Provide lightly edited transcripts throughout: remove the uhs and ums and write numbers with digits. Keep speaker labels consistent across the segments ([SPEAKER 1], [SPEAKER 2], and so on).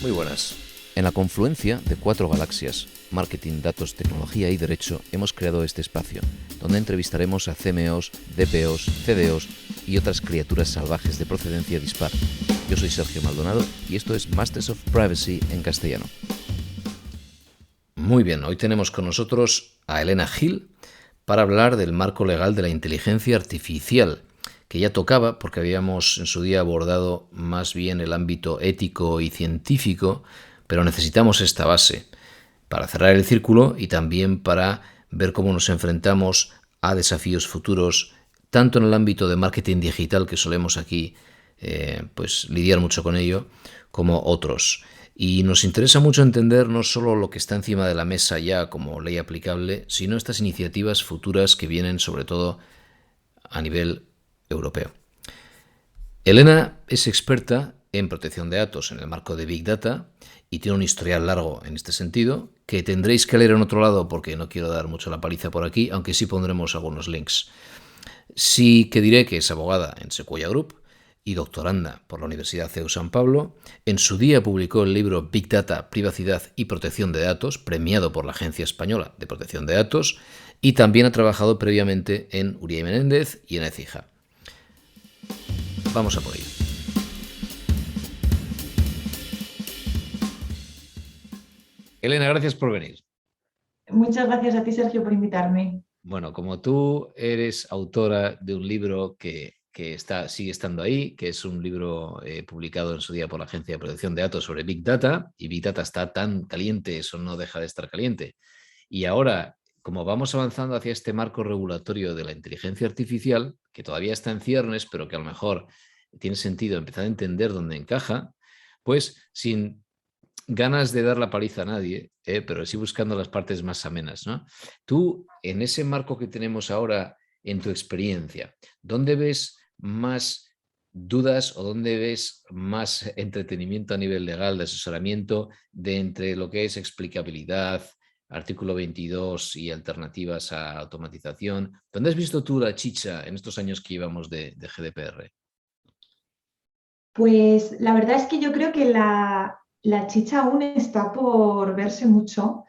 [SPEAKER 1] Muy buenas. En la confluencia de 4 galaxias, marketing, datos, tecnología y derecho, hemos creado este espacio, donde entrevistaremos a CMOs, DPOs, CDOs y otras criaturas salvajes de procedencia dispar. Yo soy Sergio Maldonado y esto es Masters of Privacy en castellano. Muy bien, hoy tenemos con nosotros a Elena Gil para hablar del marco legal de la inteligencia artificial, que ya tocaba porque habíamos en su día abordado más bien el ámbito ético y científico, pero necesitamos esta base para cerrar el círculo y también para ver cómo nos enfrentamos a desafíos futuros, tanto en el ámbito de marketing digital, que solemos aquí pues lidiar mucho con ello, como otros. Y nos interesa mucho entender no solo lo que está encima de la mesa ya como ley aplicable, sino estas iniciativas futuras que vienen sobre todo a nivel europeo. Elena es experta en protección de datos en el marco de Big Data y tiene un historial largo en este sentido que tendréis que leer en otro lado porque no quiero dar mucho la paliza por aquí, aunque sí pondremos algunos links. Sí que diré que es abogada en Sequoia Group y doctoranda por la Universidad CEU San Pablo. En su día publicó el libro Big Data, Privacidad y Protección de Datos, premiado por la Agencia Española de Protección de Datos, y también ha trabajado previamente en Uría y Menéndez y en Écija. Vamos a por ello. Elena, gracias por venir.
[SPEAKER 2] Muchas gracias a ti, Sergio, por invitarme.
[SPEAKER 1] Bueno, como tú eres autora de un libro que sigue estando ahí, que es un libro publicado en su día por la Agencia de Protección de Datos sobre Big Data, y Big Data está tan caliente, eso no deja de estar caliente. Y ahora, como vamos avanzando hacia este marco regulatorio de la inteligencia artificial, que todavía está en ciernes, pero que a lo mejor tiene sentido empezar a entender dónde encaja, pues sin ganas de dar la paliza a nadie, pero sí buscando las partes más amenas, ¿no? Tú, en ese marco que tenemos ahora, en tu experiencia, ¿dónde ves más dudas o dónde ves más entretenimiento a nivel legal, de asesoramiento, de entre lo que es explicabilidad, artículo 22 y alternativas a automatización? ¿Dónde has visto tú la chicha en estos años que íbamos de GDPR?
[SPEAKER 2] Pues la verdad es que yo creo que la chicha aún está por verse mucho,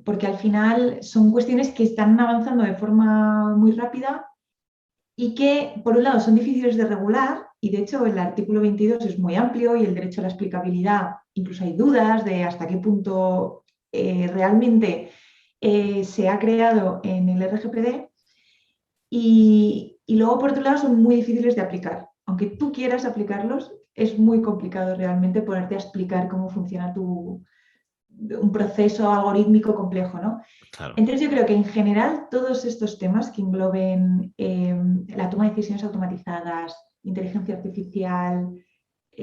[SPEAKER 2] porque al final son cuestiones que están avanzando de forma muy rápida y que, por un lado, son difíciles de regular, y de hecho el artículo 22 es muy amplio y el derecho a la explicabilidad, incluso hay dudas de hasta qué punto realmente se ha creado en el RGPD. Y luego, por otro lado, son muy difíciles de aplicar. Aunque tú quieras aplicarlos, es muy complicado realmente ponerte a explicar cómo funciona un proceso algorítmico complejo, ¿no?
[SPEAKER 1] Claro.
[SPEAKER 2] Entonces yo creo que en general todos estos temas que engloben la toma de decisiones automatizadas, inteligencia artificial,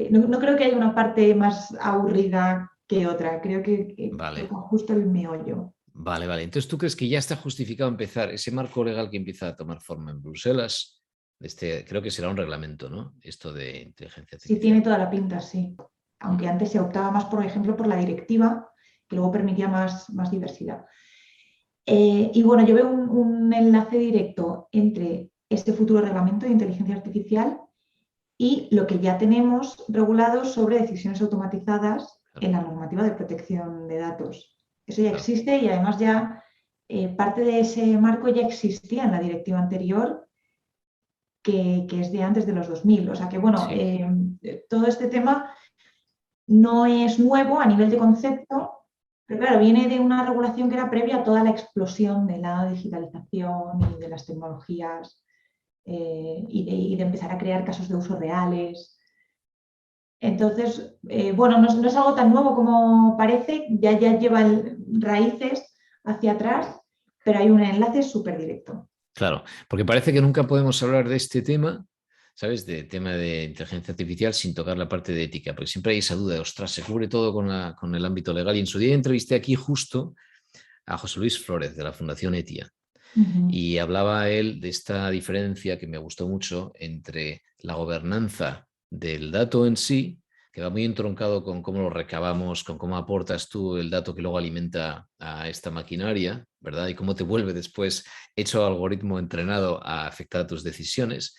[SPEAKER 2] no creo que haya una parte más aburrida que otra. Creo que
[SPEAKER 1] Vale.
[SPEAKER 2] toca justo el meollo.
[SPEAKER 1] Vale, vale. Entonces, ¿tú crees que ya está justificado empezar ese marco legal que empieza a tomar forma en Bruselas? Creo que será un reglamento, ¿no? Esto de inteligencia
[SPEAKER 2] Sí, tiene
[SPEAKER 1] artificial.
[SPEAKER 2] toda la pinta, sí. Aunque antes se optaba más, por ejemplo, por la directiva, que luego permitía más diversidad. Y bueno, yo veo un enlace directo entre este futuro reglamento de inteligencia artificial y lo que ya tenemos regulado sobre decisiones automatizadas
[SPEAKER 1] Claro,
[SPEAKER 2] en la normativa de protección de datos. Eso ya
[SPEAKER 1] claro,
[SPEAKER 2] existe y además ya parte de ese marco ya existía en la directiva anterior, que es de antes de los 2000. O sea que, bueno,
[SPEAKER 1] sí,
[SPEAKER 2] todo este tema no es nuevo a nivel de concepto, pero claro, viene de una regulación que era previa a toda la explosión de la digitalización y de las tecnologías y de empezar a crear casos de uso reales. Entonces, bueno, no es algo tan nuevo como parece, ya lleva raíces hacia atrás, pero hay un enlace súper directo.
[SPEAKER 1] claro. Porque parece que nunca podemos hablar de este tema, ¿sabes? De tema de inteligencia artificial sin tocar la parte de ética, porque siempre hay esa duda de, ostras, se cubre todo con el ámbito legal. Y en su día entrevisté aquí justo a José Luis Flórez de la Fundación ETIA.
[SPEAKER 2] Ujú.
[SPEAKER 1] Y hablaba él de esta diferencia que me gustó mucho entre la gobernanza del dato en sí, que va muy entroncado con cómo lo recabamos, con cómo aportas tú el dato que luego alimenta a esta maquinaria, ¿verdad? Y cómo te vuelve después hecho algoritmo entrenado a afectar a tus decisiones.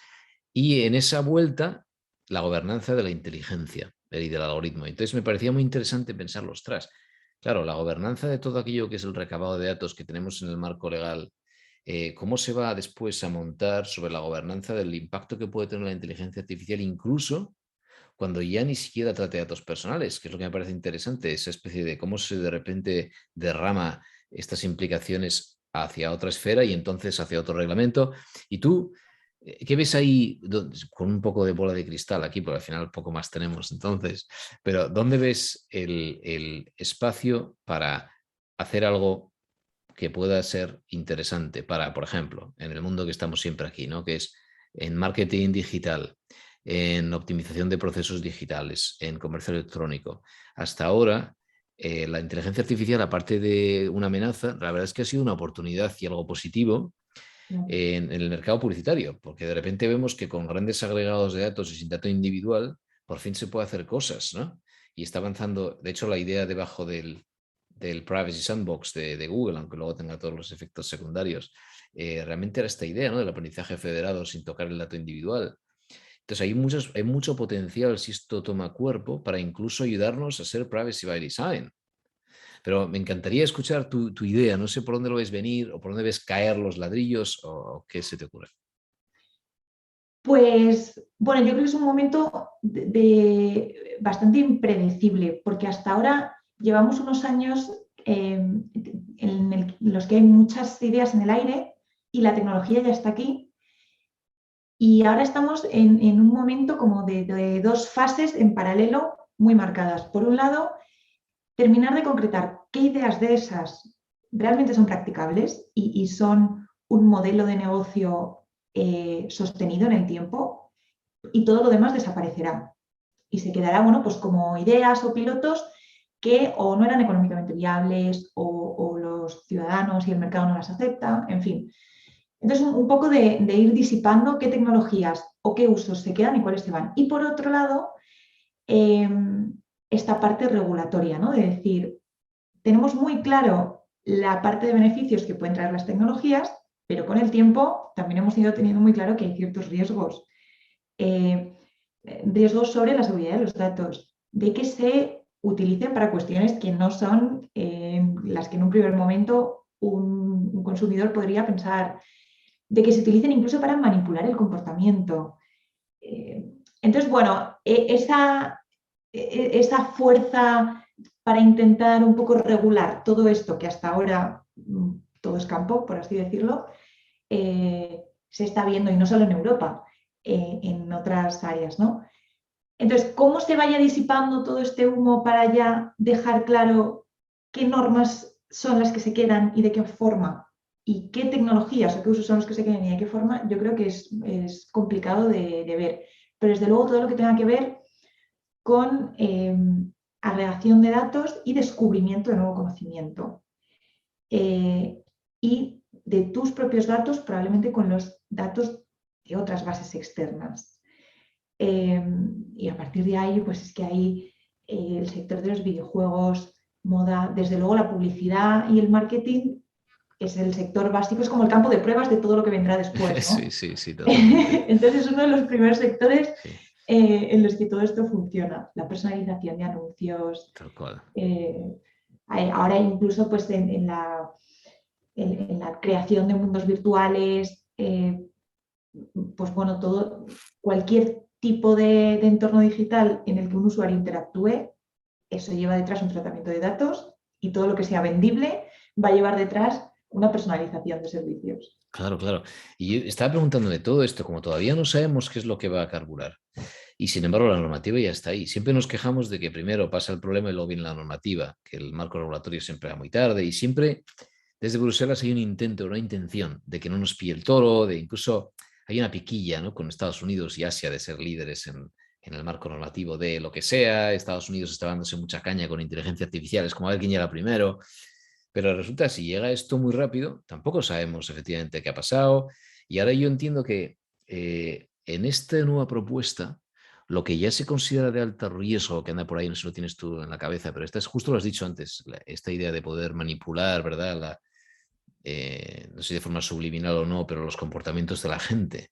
[SPEAKER 1] Y en esa vuelta, la gobernanza de la inteligencia. y del algoritmo. Entonces me parecía muy interesante pensar, ostras, claro, la gobernanza de todo aquello que es el recabado de datos que tenemos en el marco legal, cómo se va después a montar sobre la gobernanza del impacto que puede tener la inteligencia artificial, incluso cuando ya ni siquiera trate de datos personales, que es lo que me parece interesante, esa especie de cómo se de repente derrama estas implicaciones hacia otra esfera y entonces hacia otro reglamento. Y tú, ¿qué ves ahí con un poco de bola de cristal aquí? Porque al final poco más tenemos entonces, pero ¿dónde ves el espacio para hacer algo que pueda ser interesante para, por ejemplo, en el mundo que estamos siempre aquí, ¿no? Que es en marketing digital, en optimización de procesos digitales, en comercio electrónico? Hasta ahora, la inteligencia artificial, aparte de una amenaza, la verdad es que ha sido una oportunidad y algo positivo en el mercado publicitario, porque de repente vemos que con grandes agregados de datos y sin dato individual, por fin se puede hacer cosas, ¿no? Y está avanzando, de hecho, la idea debajo del Privacy Sandbox de Google, aunque luego tenga todos los efectos secundarios, realmente era esta idea, ¿no? Del aprendizaje federado sin tocar el dato individual. Entonces hay mucho potencial si esto toma cuerpo para incluso ayudarnos a ser privacy by design. Pero me encantaría escuchar tu idea. No sé por dónde lo ves venir o por dónde ves caer los ladrillos o qué se te ocurre.
[SPEAKER 2] Pues bueno, yo creo que es un momento bastante impredecible, porque hasta ahora llevamos unos años en los que hay muchas ideas en el aire y la tecnología ya está aquí. Y ahora estamos en un momento como de dos fases en paralelo muy marcadas. Por un lado, terminar de concretar qué ideas de esas realmente son practicables y son un modelo de negocio sostenido en el tiempo, y todo lo demás desaparecerá. Y se quedará, bueno, pues como ideas o pilotos que o no eran económicamente viables o los ciudadanos y el mercado no las aceptan, en fin. Entonces, un poco de ir disipando qué tecnologías o qué usos se quedan y cuáles se van. Y por otro lado, eh, esta parte regulatoria, ¿no? De decir, tenemos muy claro la parte de beneficios que pueden traer las tecnologías, pero con el tiempo también hemos ido teniendo muy claro que hay ciertos riesgos. Eh, riesgos sobre la seguridad de los datos, de que se utilicen para cuestiones que no son las que en un primer momento un consumidor podría pensar, de que se utilicen incluso para manipular el comportamiento. Entonces, bueno, esa fuerza para intentar un poco regular todo esto que hasta ahora todo es campo, por así decirlo, se está viendo, y no solo en Europa, en otras áreas, ¿no? Entonces, ¿cómo se vaya disipando todo este humo para ya dejar claro qué normas son las que se quedan y de qué forma? ¿Y qué tecnologías o qué usos son los que se quedan y de qué forma? Yo creo que es complicado de ver. Pero desde luego todo lo que tenga que ver con agregación de datos y descubrimiento de nuevo conocimiento. Y de tus propios datos, probablemente con los datos de otras bases externas. Y a partir de ahí, pues es que hay el sector de los videojuegos, moda, desde luego la publicidad y el marketing es el sector básico, es como el campo de pruebas de todo lo que vendrá después, ¿no?
[SPEAKER 1] Sí, sí, sí, totalmente.
[SPEAKER 2] Entonces es uno de los primeros sectores
[SPEAKER 1] Sí,
[SPEAKER 2] en los que todo esto funciona. La personalización de anuncios.
[SPEAKER 1] tal cual.
[SPEAKER 2] Ahora incluso pues en la creación de mundos virtuales, pues bueno, cualquier tipo de entorno digital en el que un usuario interactúe, eso lleva detrás un tratamiento de datos, y todo lo que sea vendible va a llevar detrás una personalización de servicios.
[SPEAKER 1] Claro, claro. Y yo estaba preguntándome todo esto, como todavía no sabemos qué es lo que va a carburar. Y sin embargo, la normativa ya está ahí. Siempre nos quejamos de que primero pasa el problema y luego viene la normativa, que el marco regulatorio siempre va muy tarde y siempre desde Bruselas hay un intento, una intención de que no nos pille el toro, de incluso hay una piquilla, ¿no? Con Estados Unidos y Asia de ser líderes en el marco normativo de lo que sea. Estados Unidos está dándose mucha caña con inteligencia artificial, es como a ver quién llega primero. Pero resulta, si llega esto muy rápido, tampoco sabemos efectivamente qué ha pasado. Y ahora yo entiendo que en esta nueva propuesta, lo que ya se considera de alto riesgo, que anda por ahí, no sé si lo tienes tú en la cabeza, pero esta es justo lo has dicho antes, esta idea de poder manipular, ¿verdad? No sé si de forma subliminal o no, pero los comportamientos de la gente,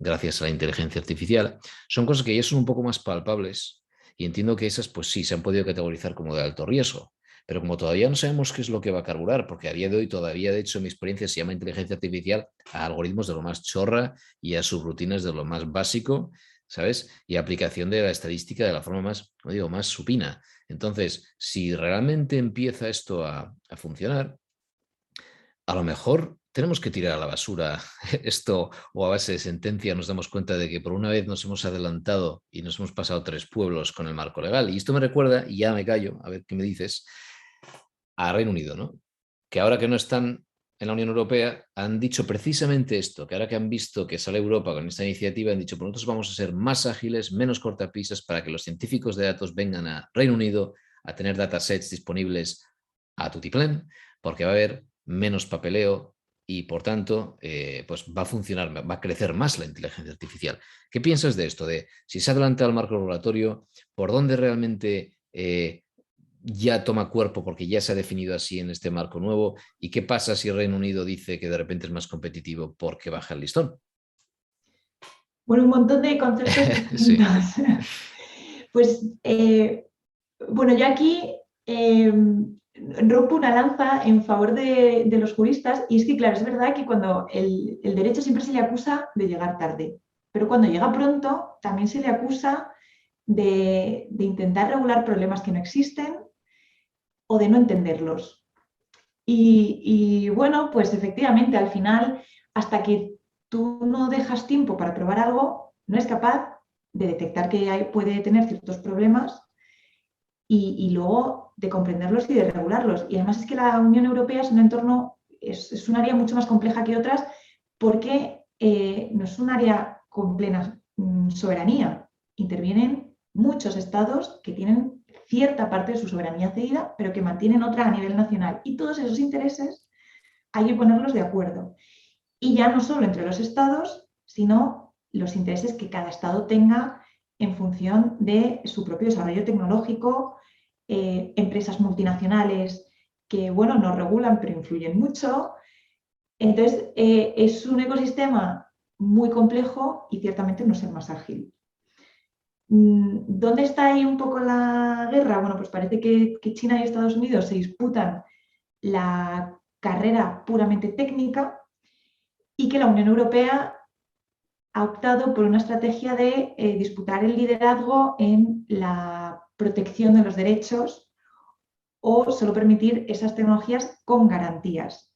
[SPEAKER 1] gracias a la inteligencia artificial, son cosas que ya son un poco más palpables Y entiendo que esas, pues sí, se han podido categorizar como de alto riesgo. Pero como todavía no sabemos qué es lo que va a carburar, porque a día de hoy todavía, de hecho, mi experiencia se llama inteligencia artificial a algoritmos de lo más chorra y a subrutinas de lo más básico, ¿sabes? Y aplicación de la estadística de la forma más, no digo, más supina. Entonces, si realmente empieza esto a funcionar, a lo mejor tenemos que tirar a la basura esto o a base de sentencia nos damos cuenta de que por una vez nos hemos adelantado y nos hemos pasado 3 pueblos con el marco legal. Y esto me recuerda, y ya me callo, a ver qué me dices, a Reino Unido, ¿no? Que ahora que no están en la Unión Europea, han dicho precisamente esto, que ahora que han visto que sale Europa con esta iniciativa, han dicho, pues nosotros vamos a ser más ágiles, menos cortapisas, para que los científicos de datos vengan a Reino Unido a tener datasets disponibles a tutiplén, porque va a haber menos papeleo y, por tanto, pues va a funcionar, va a crecer más la inteligencia artificial. ¿Qué piensas de esto? De si se adelanta el marco regulatorio, por dónde realmente ya toma cuerpo porque ya se ha definido así en este marco nuevo. ¿Y qué pasa si el Reino Unido dice que de repente es más competitivo porque baja el listón?
[SPEAKER 2] Bueno, un montón de conceptos
[SPEAKER 1] Sí.
[SPEAKER 2] distintos. Pues, bueno, yo aquí rompo una lanza en favor de los juristas y es que, claro, es verdad que cuando el derecho siempre se le acusa de llegar tarde, pero cuando llega pronto también se le acusa de intentar regular problemas que no existen o de no entenderlos. Y bueno, pues efectivamente, al final, hasta que tú no dejas tiempo para probar algo, no es capaz de detectar que puede tener ciertos problemas y luego de comprenderlos y de regularlos. Y además es que la Unión Europea es un entorno, es un área mucho más compleja que otras porque no es un área con plena soberanía. Intervienen muchos estados que tienen cierta parte de su soberanía cedida, pero que mantienen otra a nivel nacional. Y todos esos intereses hay que ponerlos de acuerdo. Y ya no solo entre los estados, sino los intereses que cada estado tenga en función de su propio desarrollo tecnológico, empresas multinacionales que, bueno, no regulan, pero influyen mucho. Entonces, es un ecosistema muy complejo y ciertamente no es el más ágil. ¿Dónde está ahí un poco la guerra? Bueno, pues parece que China y Estados Unidos se disputan la carrera puramente técnica y que la Unión Europea ha optado por una estrategia de disputar el liderazgo en la protección de los derechos o solo permitir esas tecnologías con garantías.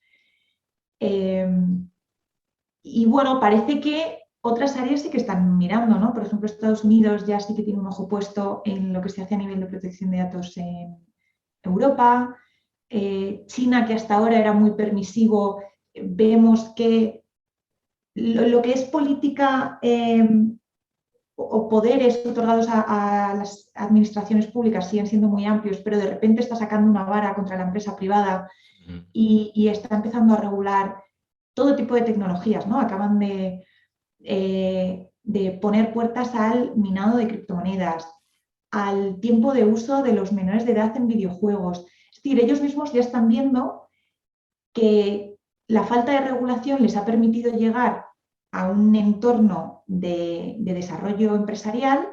[SPEAKER 2] Y bueno, parece que otras áreas sí que están mirando, ¿no? Por ejemplo, Estados Unidos ya sí que tiene un ojo puesto en lo que se hace a nivel de protección de datos en Europa. China, que hasta ahora era muy permisivo, vemos que lo que es política o poderes otorgados a las administraciones públicas siguen siendo muy amplios, pero de repente está sacando una vara contra la empresa privada y está empezando a regular todo tipo de tecnologías, ¿no? Acaban de poner puertas al minado de criptomonedas, al tiempo de uso de los menores de edad en videojuegos. Es decir, ellos mismos ya están viendo que la falta de regulación les ha permitido llegar a un entorno de desarrollo empresarial,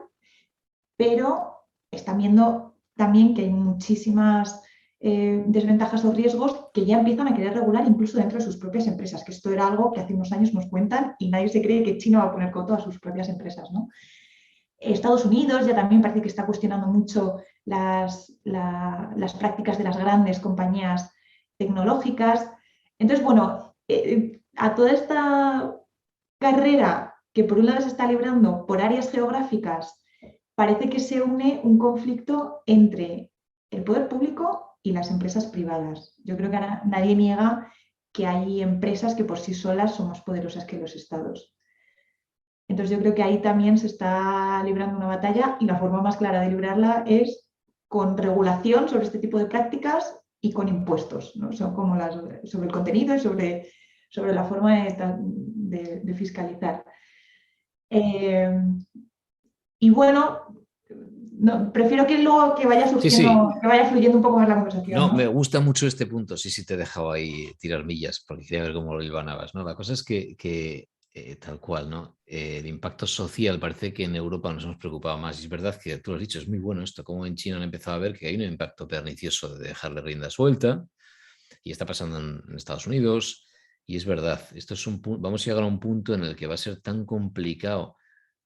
[SPEAKER 2] pero están viendo también que hay muchísimas desventajas o riesgos que ya empiezan a querer regular incluso dentro de sus propias empresas, que esto era algo que hace unos años nos cuentan y nadie se cree que China va a poner coto a sus propias empresas, ¿no? Estados Unidos ya también parece que está cuestionando mucho las prácticas de las grandes compañías tecnológicas. Entonces, bueno, a toda esta carrera que por un lado se está librando por áreas geográficas, parece que se une un conflicto entre el poder público y las empresas privadas. Yo creo que ahora nadie niega que hay empresas que por sí solas son más poderosas que los estados. Entonces yo creo que ahí también se está librando una batalla y la forma más clara de librarla es con regulación sobre este tipo de prácticas y con impuestos, ¿no? Son como sobre el contenido y sobre la forma de fiscalizar. Y bueno, no, prefiero que luego que vaya
[SPEAKER 1] Sí,
[SPEAKER 2] surgiendo,
[SPEAKER 1] sí.
[SPEAKER 2] que vaya fluyendo un poco más la conversación,
[SPEAKER 1] No, me
[SPEAKER 2] ¿no?
[SPEAKER 1] gusta mucho este punto. Sí, sí, te he dejado ahí tirar millas porque quería ver cómo lo hilvanabas, ¿no? La cosa es que Tal cual, ¿no? El impacto social parece que en Europa nos hemos preocupado más. Y es verdad que tú lo has dicho, es muy bueno esto, como en China han empezado a ver que hay un impacto pernicioso de dejarle rienda suelta y está pasando en Estados Unidos. Y es verdad, esto es vamos a llegar a un punto en el que va a ser tan complicado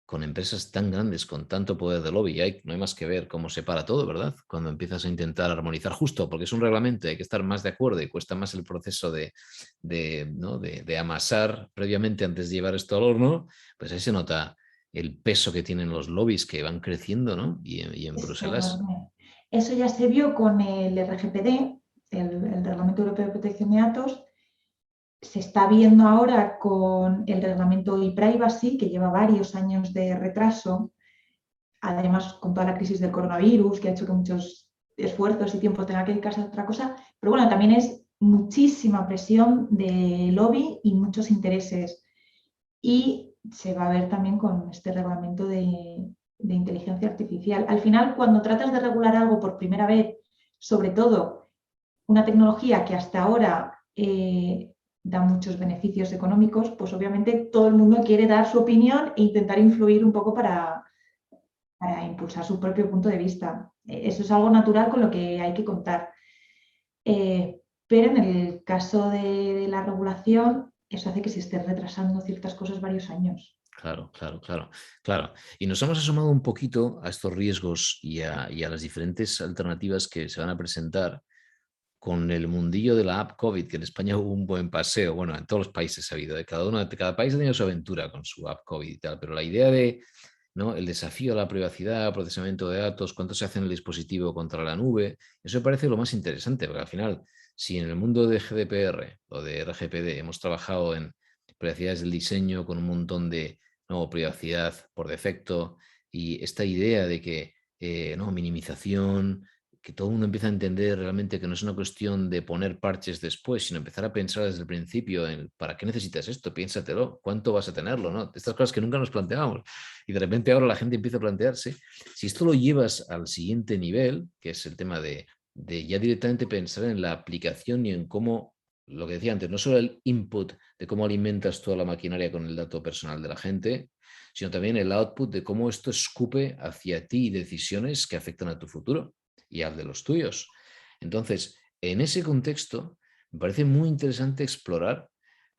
[SPEAKER 1] con empresas tan grandes, con tanto poder de lobby, no hay más que ver cómo se para todo, ¿verdad? Cuando empiezas a intentar armonizar justo, porque es un reglamento, hay que estar más de acuerdo y cuesta más el proceso ¿no? de amasar previamente antes de llevar esto al horno, pues ahí se nota el peso que tienen los lobbies que van creciendo, ¿no? Y en
[SPEAKER 2] Es
[SPEAKER 1] Bruselas.
[SPEAKER 2] enorme. Eso ya se vio con el RGPD, el Reglamento Europeo de Protección de Datos. Se está viendo ahora con el reglamento e-privacy, que lleva varios años de retraso, además con toda la crisis del coronavirus, que ha hecho que muchos esfuerzos y tiempo tengan que dedicarse a otra cosa. Pero bueno, también es muchísima presión de lobby y muchos intereses. Y se va a ver también con este reglamento de inteligencia artificial. Al final, cuando tratas de regular algo por primera vez, sobre todo una tecnología que hasta ahora da muchos beneficios económicos, pues obviamente todo el mundo quiere dar su opinión e intentar influir un poco para impulsar su propio punto de vista. Eso es algo natural con lo que hay que contar. Pero en el caso de la regulación, eso hace que se esté retrasando ciertas cosas varios años.
[SPEAKER 1] Claro, claro, claro, claro. Y nos hemos asomado un poquito a estos riesgos y a las diferentes alternativas que se van a presentar con el mundillo de la app COVID, que en España hubo un buen paseo. Bueno, en todos los países ha habido, cada país ha tenido su aventura con su app COVID y tal, pero la idea de, ¿no? El desafío a la privacidad, procesamiento de datos, cuánto se hace en el dispositivo contra la nube, eso me parece lo más interesante, porque al final, si en el mundo de GDPR o de RGPD hemos trabajado en privacidades del diseño con un montón de, ¿no? privacidad por defecto y esta idea de que ¿no? minimización, que todo el mundo empieza a entender realmente que no es una cuestión de poner parches después, sino empezar a pensar desde el principio en ¿para qué necesitas esto? Piénsatelo, ¿cuánto vas a tenerlo? ¿no? Estas cosas que nunca nos planteábamos. Y de repente ahora la gente empieza a plantearse, si esto lo llevas al siguiente nivel, que es el tema de ya directamente pensar en la aplicación y en cómo, lo que decía antes, no solo el input de cómo alimentas toda la maquinaria con el dato personal de la gente, sino también el output de cómo esto escupe hacia ti decisiones que afectan a tu futuro y al de los tuyos. Entonces, en ese contexto, me parece muy interesante explorar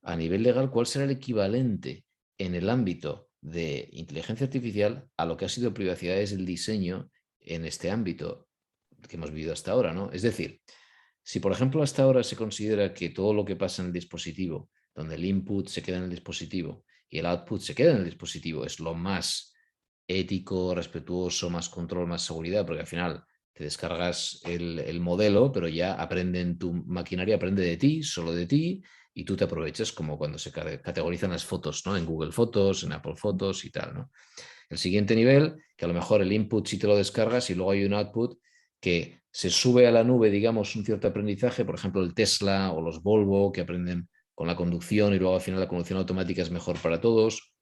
[SPEAKER 1] a nivel legal cuál será el equivalente en el ámbito de inteligencia artificial a lo que ha sido privacidad desde el diseño en este ámbito que hemos vivido hasta ahora, ¿no? Es decir, si por ejemplo hasta ahora se considera que todo lo que pasa en el dispositivo, donde el input se queda en el dispositivo y el output se queda en el dispositivo, es lo más ético, respetuoso, más control, más seguridad, porque al final te descargas el modelo, pero ya aprende en tu maquinaria, aprende de ti, solo de ti, y tú te aprovechas como cuando se categorizan las fotos, ¿no? En Google Fotos, en Apple Fotos y tal, ¿no? El siguiente nivel, que a lo mejor el input sí te lo descargas y luego hay un output que se sube a la nube, digamos, un cierto aprendizaje, por ejemplo, el Tesla o los Volvo, que aprenden con la conducción y luego al final la conducción automática es mejor para todos,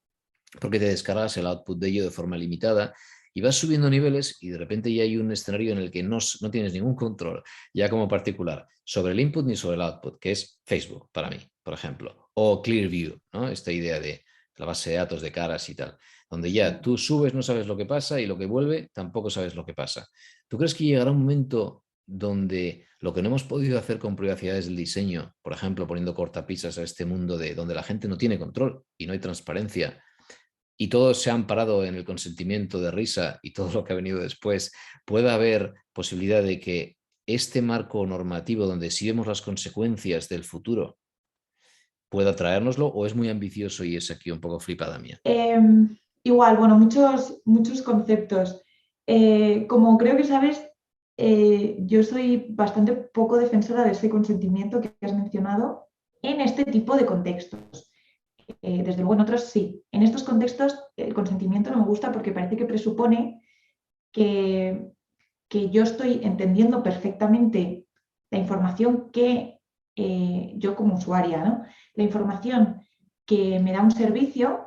[SPEAKER 1] porque te descargas el output de ello de forma limitada y vas subiendo niveles y de repente ya hay un escenario en el que no tienes ningún control, ya como particular, sobre el input ni sobre el output, que es Facebook para mí, por ejemplo, o Clearview, ¿no? Esta idea de la base de datos de caras y tal, donde ya tú subes, no sabes lo que pasa y lo que vuelve, tampoco sabes lo que pasa. ¿Tú crees que llegará un momento donde lo que no hemos podido hacer con privacidades del diseño, por ejemplo, poniendo cortapisas a este mundo de donde la gente no tiene control y no hay transparencia, y todo se ha amparado en el consentimiento de risa y todo lo que ha venido después, puede haber posibilidad de que este marco normativo donde sí vemos las consecuencias del futuro pueda traérnoslo o es muy ambicioso y es aquí un poco flipada mía?
[SPEAKER 2] Igual, bueno, muchos conceptos. Como creo que sabes, yo soy bastante poco defensora de ese consentimiento que has mencionado en este tipo de contextos. Desde luego en otros sí. En estos contextos el consentimiento no me gusta porque parece que presupone que, que yo estoy entendiendo perfectamente la información que yo como usuaria, ¿no? La información que me da un servicio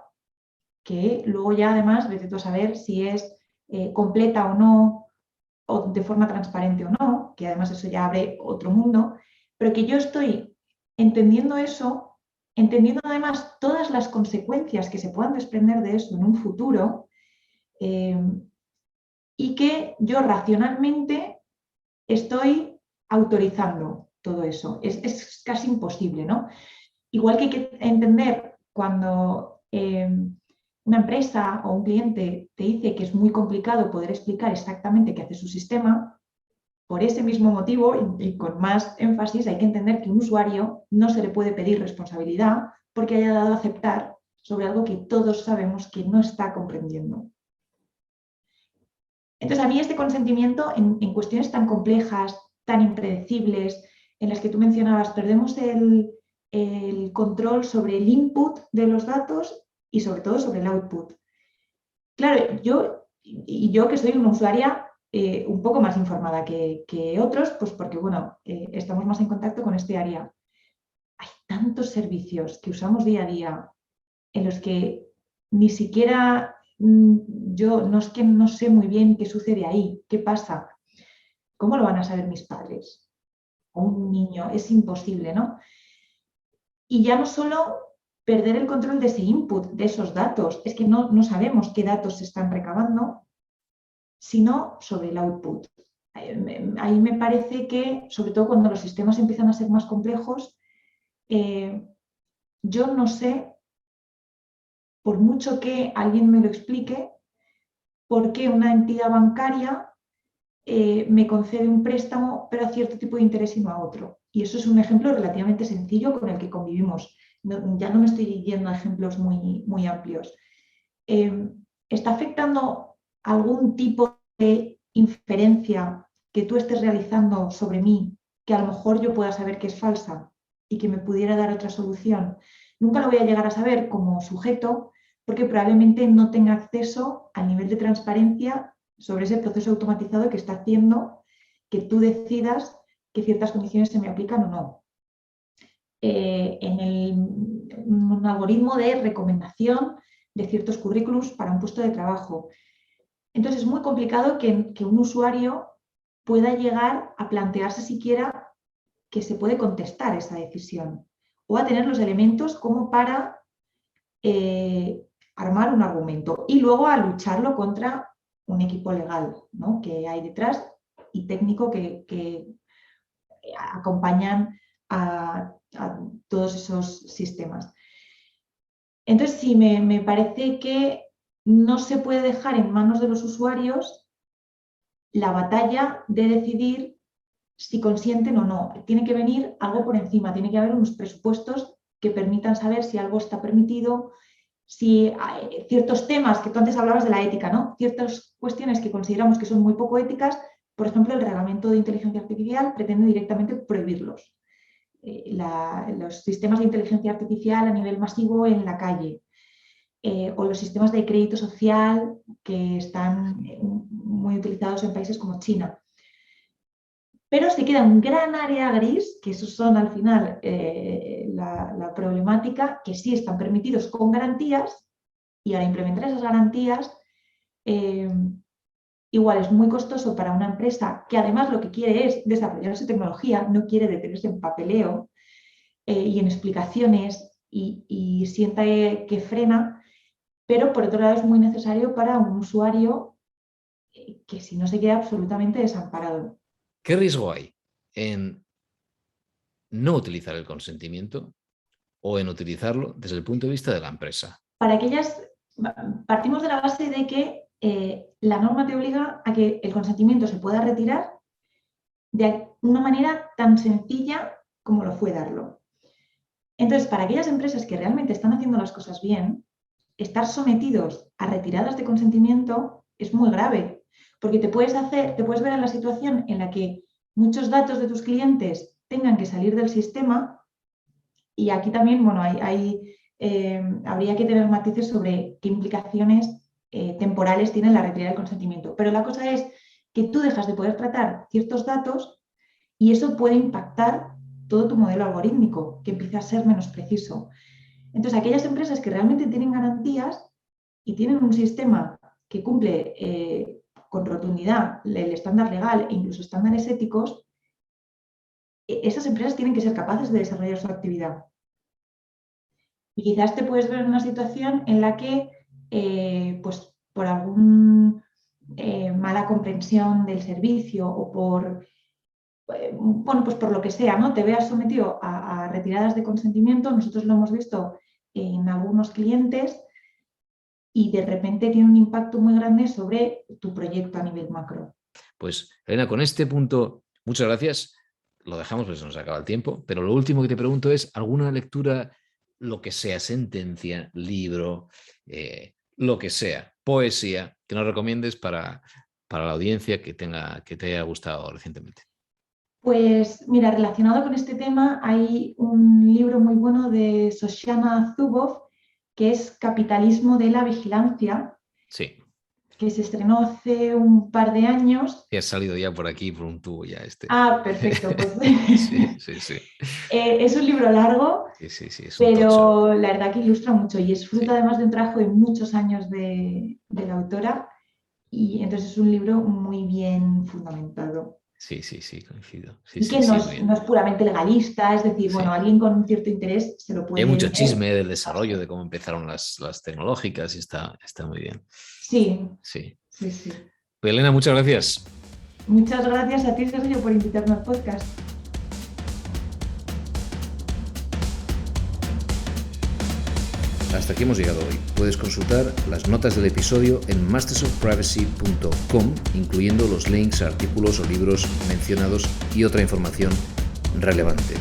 [SPEAKER 2] que luego ya además vete tú a saber si es completa o no, o de forma transparente o no, que además eso ya abre otro mundo, pero que yo estoy entendiendo eso entendiendo además todas las consecuencias que se puedan desprender de eso en un futuro, y que yo racionalmente estoy autorizando todo eso. Es casi imposible, ¿no? Igual que hay que entender cuando una empresa o un cliente te dice que es muy complicado poder explicar exactamente qué hace su sistema, por ese mismo motivo y con más énfasis hay que entender que a un usuario no se le puede pedir responsabilidad porque haya dado a aceptar sobre algo que todos sabemos que no está comprendiendo. Entonces, a mí este consentimiento en cuestiones tan complejas, tan impredecibles, en las que tú mencionabas, perdemos el control sobre el input de los datos y sobre todo sobre el output. Claro, yo que soy una usuaria un poco más informada que otros, pues porque, bueno, estamos más en contacto con este área. Hay tantos servicios que usamos día a día en los que ni siquiera yo no es que no sé muy bien qué sucede ahí, qué pasa, cómo lo van a saber mis padres o un niño, es imposible, ¿no? Y ya no solo perder el control de ese input, de esos datos, es que no sabemos qué datos se están recabando, sino sobre el output. Ahí me parece que, sobre todo cuando los sistemas empiezan a ser más complejos, yo no sé, por mucho que alguien me lo explique, por qué una entidad bancaria me concede un préstamo, pero a cierto tipo de interés y no a otro. Y eso es un ejemplo relativamente sencillo con el que convivimos. Ya no me estoy yendo a ejemplos muy amplios. ¿Está afectando algún tipo de inferencia que tú estés realizando sobre mí, que a lo mejor yo pueda saber que es falsa y que me pudiera dar otra solución? Nunca lo voy a llegar a saber como sujeto porque probablemente no tenga acceso al nivel de transparencia sobre ese proceso automatizado que está haciendo que tú decidas que ciertas condiciones se me aplican o no. Un algoritmo de recomendación de ciertos currículums para un puesto de trabajo. Entonces es muy complicado que un usuario pueda llegar a plantearse siquiera que se puede contestar esa decisión o a tener los elementos como para armar un argumento y luego a lucharlo contra un equipo legal, ¿no?, que hay detrás y técnico que acompañan a todos esos sistemas. Entonces, sí, me parece que no se puede dejar en manos de los usuarios la batalla de decidir si consienten o no. Tiene que venir algo por encima, tiene que haber unos presupuestos que permitan saber si algo está permitido, si hay ciertos temas que tú antes hablabas de la ética, ¿no? Ciertas cuestiones que consideramos que son muy poco éticas, por ejemplo, el reglamento de inteligencia artificial pretende directamente prohibirlos. Los sistemas de inteligencia artificial a nivel masivo en la calle, o los sistemas de crédito social que están muy utilizados en países como China. Pero se queda un gran área gris, que esos son al final la problemática, que sí están permitidos con garantías, y al implementar esas garantías, igual es muy costoso para una empresa que además lo que quiere es desarrollar su tecnología, no quiere detenerse en papeleo y en explicaciones y sienta que frena, pero por otro lado es muy necesario para un usuario que si no se queda absolutamente desamparado.
[SPEAKER 1] ¿Qué riesgo hay en no utilizar el consentimiento o en utilizarlo desde el punto de vista de la empresa?
[SPEAKER 2] Para aquellas, partimos de la base de que la norma te obliga a que el consentimiento se pueda retirar de una manera tan sencilla como lo fue darlo. Entonces, para aquellas empresas que realmente están haciendo las cosas bien, estar sometidos a retiradas de consentimiento es muy grave, porque te puedes ver en la situación en la que muchos datos de tus clientes tengan que salir del sistema, y aquí también, bueno, habría que tener matices sobre qué implicaciones temporales tiene la retirada del consentimiento. Pero la cosa es que tú dejas de poder tratar ciertos datos y eso puede impactar todo tu modelo algorítmico, que empieza a ser menos preciso. Entonces, aquellas empresas que realmente tienen garantías y tienen un sistema que cumple con rotundidad el estándar legal e incluso estándares éticos, esas empresas tienen que ser capaces de desarrollar su actividad. Y quizás te puedes ver en una situación en la que, pues por algún mala comprensión del servicio o por, bueno, pues por lo que sea, ¿no? Te veas sometido a retiradas de consentimiento. Nosotros lo hemos visto en algunos clientes y de repente tiene un impacto muy grande sobre tu proyecto a nivel macro.
[SPEAKER 1] Pues, Elena, con este punto, muchas gracias. Lo dejamos porque se nos acaba el tiempo, pero lo último que te pregunto es, ¿alguna lectura, lo que sea, sentencia, libro, lo que sea, poesía, que nos recomiendes para la audiencia que te haya gustado recientemente?
[SPEAKER 2] Pues mira, relacionado con este tema, hay un libro muy bueno de Shoshana Zuboff que es Capitalismo de la Vigilancia,
[SPEAKER 1] Sí,
[SPEAKER 2] que se estrenó hace un par de años.
[SPEAKER 1] que has salido ya por aquí, por un tubo ya este.
[SPEAKER 2] Ah, perfecto, pues
[SPEAKER 1] Sí, sí, sí.
[SPEAKER 2] es un libro largo,
[SPEAKER 1] Sí, sí, sí, es un tocho.
[SPEAKER 2] pero la verdad que ilustra mucho y es fruto
[SPEAKER 1] Sí,
[SPEAKER 2] además de un trabajo de muchos años de la autora y entonces es un libro muy bien fundamentado.
[SPEAKER 1] sí, sí, sí, coincido. Sí,
[SPEAKER 2] Y
[SPEAKER 1] sí,
[SPEAKER 2] que
[SPEAKER 1] sí, muy
[SPEAKER 2] no
[SPEAKER 1] bien.
[SPEAKER 2] es puramente legalista, es decir, bueno,
[SPEAKER 1] Sí.
[SPEAKER 2] alguien con cierto interés se lo
[SPEAKER 1] Y hay
[SPEAKER 2] puede
[SPEAKER 1] mucho
[SPEAKER 2] leer.
[SPEAKER 1] chisme del desarrollo, de cómo empezaron las tecnológicas y está muy bien.
[SPEAKER 2] Sí,
[SPEAKER 1] Sí.
[SPEAKER 2] sí, sí.
[SPEAKER 1] Pues, Elena, muchas gracias.
[SPEAKER 2] Muchas gracias a ti, Sergio, por invitarme al podcast.
[SPEAKER 1] Hasta aquí hemos llegado hoy. Puedes consultar las notas del episodio en mastersofprivacy.com, incluyendo los links a artículos o libros mencionados y otra información relevante.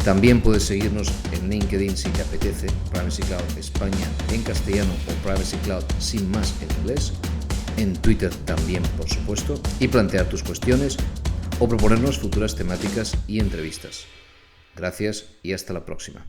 [SPEAKER 1] También puedes seguirnos en LinkedIn si te apetece, Privacy Cloud España en castellano o Privacy Cloud sin más en inglés, en Twitter también, por supuesto, y plantear tus cuestiones o proponernos futuras temáticas y entrevistas. Gracias y hasta la próxima.